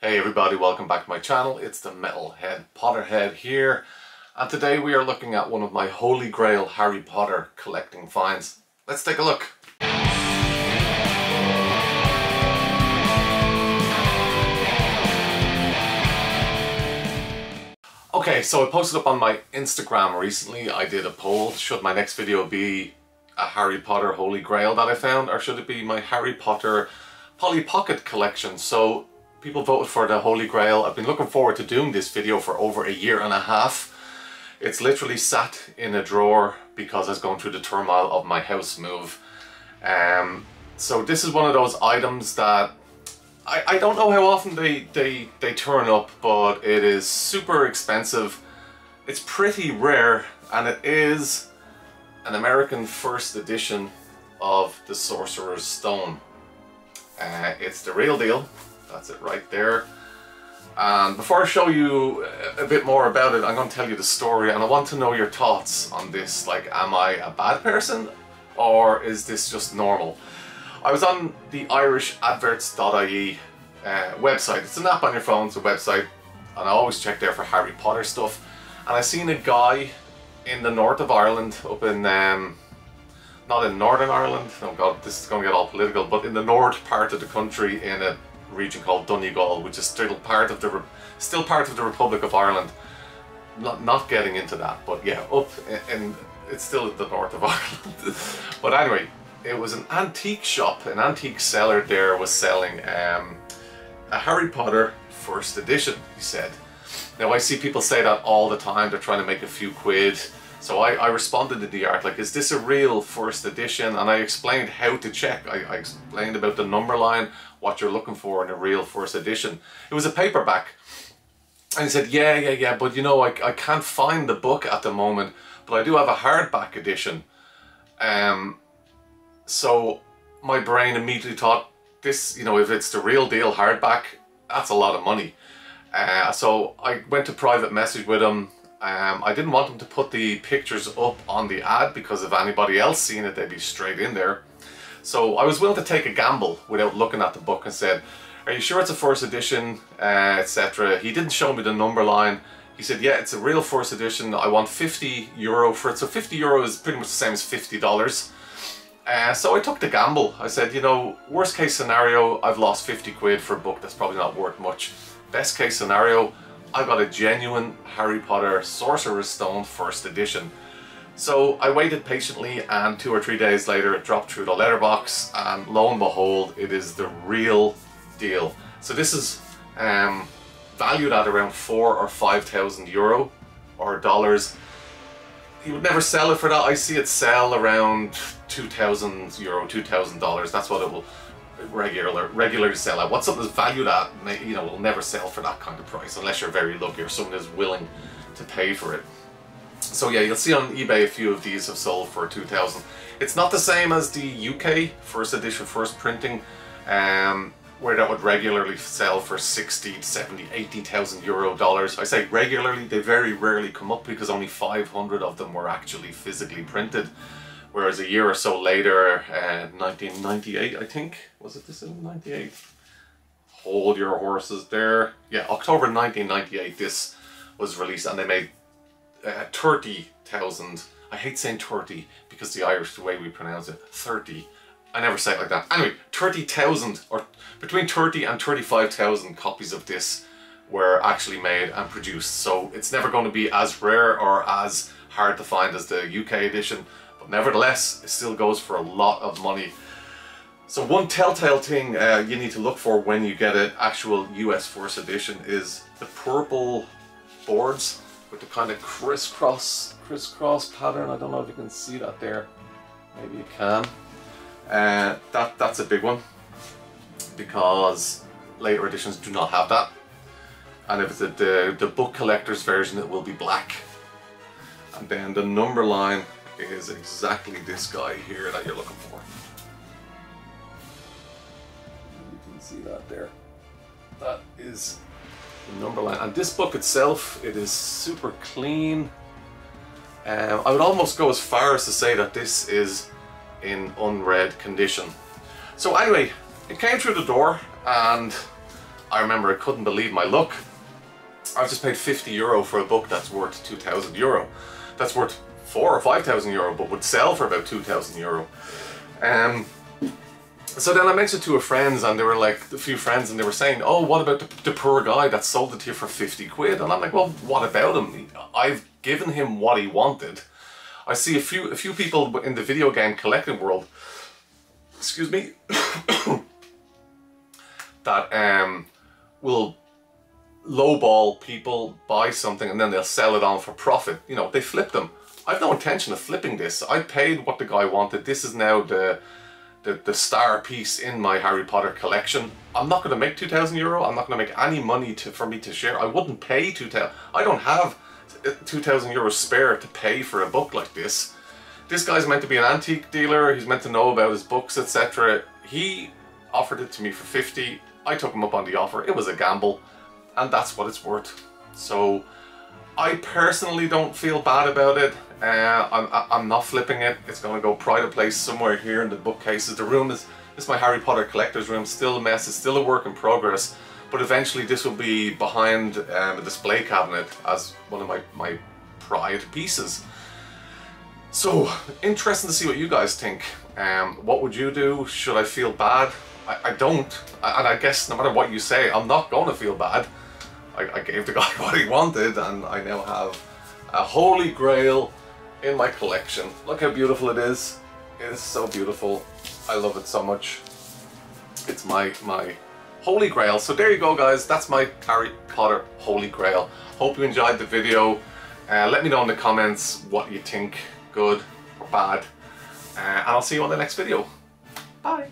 Hey everybody, welcome back to my channel. It's the Metalhead Potterhead here, and today we are looking at one of my Holy Grail Harry Potter collecting finds. Let's take a look. Okay, so I posted up on my Instagram recently. I did a poll. Should my next video be a Harry Potter Holy Grail that I found, or should it be my Harry Potter Polly Pocket collection? So people voted for the Holy Grail. I've been looking forward to doing this video for over a year and a half. It's literally sat in a drawer because I was going through the turmoil of my house move. So this is one of those items that I don't know how often they turn up, but it is super expensive. It's pretty rare, and it is an American first edition of the Sorcerer's Stone. It's the real deal. That's it right there. And before I show you a bit more about it, I'm going to tell you the story, and I want to know your thoughts on this. Like, am I a bad person, or is this just normal? I was on the IrishAdverts.ie website. It's an app on your phone, it's a website, and I always check there for Harry Potter stuff. And I seen a guy in the north of Ireland, up in not in Northern Ireland, oh god, this is going to get all political, but in the north part of the country, in a region called Donegal, which is still part of the Republic of Ireland. Not getting into that, but yeah, up in it's still the north of Ireland. But anyway, it was an antique shop. An antique seller there was selling a Harry Potter first edition, he said. Now I see people say that all the time. They're trying to make a few quid. So I responded to the art like, is this a real first edition? And I explained how to check. I explained about the number line, what you're looking for in a real first edition. It was a paperback. And he said, yeah, but you know, I can't find the book at the moment, but I do have a hardback edition. So my brain immediately thought, this, you know, if it's the real deal hardback, that's a lot of money. So I went to private message with him. I didn't want them to put the pictures up on the ad, because if anybody else seen it, they'd be straight in there. So I was willing to take a gamble without looking at the book, and said, are you sure it's a first edition, etc. He didn't show me the number line. He said, yeah, it's a real first edition. I want €50 for it. So €50 is pretty much the same as $50. So I took the gamble. I said, you know, worst case scenario, I've lost 50 quid for a book that's probably not worth much. Best case scenario, I got a genuine Harry Potter Sorcerer's Stone first edition. So I waited patiently, and 2 or 3 days later it dropped through the letterbox, and lo and behold, it is the real deal. So this is valued at around 4,000 or 5,000 euro or dollars. He would never sell it for that. I see it sell around 2,000 euro, $2,000. That's what it will regularly sell at. What something is valued at, you know, will never sell for that kind of price unless you're very lucky or someone is willing to pay for it. So yeah, you'll see on eBay a few of these have sold for 2,000. It's not the same as the UK first edition, first printing, where that would regularly sell for 60, 70, 80,000 euro, dollars. I say regularly, they very rarely come up because only 500 of them were actually physically printed. Whereas a year or so later, 1998, I think, was it this in 98? Hold your horses there. Yeah, October 1998 this was released, and they made 30,000. I hate saying 30 because the Irish, the way we pronounce it, 30. I never say it like that. Anyway, 30,000, or between 30 and 35,000 copies of this were actually made and produced. So it's never going to be as rare or as hard to find as the UK edition. Nevertheless, it still goes for a lot of money. So one telltale thing you need to look for when you get an actual US first edition is the purple boards with the kind of crisscross pattern. I don't know if you can see that there. Maybe you can. That's a big one, because later editions do not have that. And if it's the book collector's version, it will be black. And then the number line is exactly this guy here that you're looking for. You can see that there. That is the number line. And this book itself, it is super clean. I would almost go as far as to say that this is in unread condition. So anyway, it came through the door, and I remember I couldn't believe my luck. I've just paid €50 for a book that's worth €2,000. That's worth 4,000 or 5,000 euro, but would sell for about €2,000. So then I mentioned to a friends, and they were like, a few friends, and they were saying, oh, what about the poor guy that sold it to you for 50 quid? And I'm like, well, what about him? I've given him what he wanted. I see a few people in the video game collecting world, excuse me, that will lowball people, buy something, and then they'll sell it on for profit. You know, they flip them. I've no intention of flipping this. I paid what the guy wanted. This is now the star piece in my Harry Potter collection. I'm not going to make €2,000. I'm not going to make any money for me to share. I wouldn't pay 2,000. I don't have €2,000 spare to pay for a book like this. This guy's meant to be an antique dealer. He's meant to know about his books, etc. He offered it to me for 50. I took him up on the offer. It was a gamble, and that's what it's worth. So I personally don't feel bad about it. I'm not flipping it. It's going to go pride of place somewhere here in the bookcases. The room is my Harry Potter collector's room. Still a mess. It's still a work in progress. But eventually this will be behind a display cabinet as one of my pride pieces. So, interesting to see what you guys think. What would you do? Should I feel bad? I don't. And I guess no matter what you say, I'm not going to feel bad. I gave the guy what he wanted, and I now have a Holy Grail in my collection. Look how beautiful it is. It is so beautiful. I love it so much. It's my Holy Grail. So there you go, guys. That's my Harry Potter Holy Grail. Hope you enjoyed the video. Let me know in the comments what you think, good or bad. And I'll see you on the next video. Bye.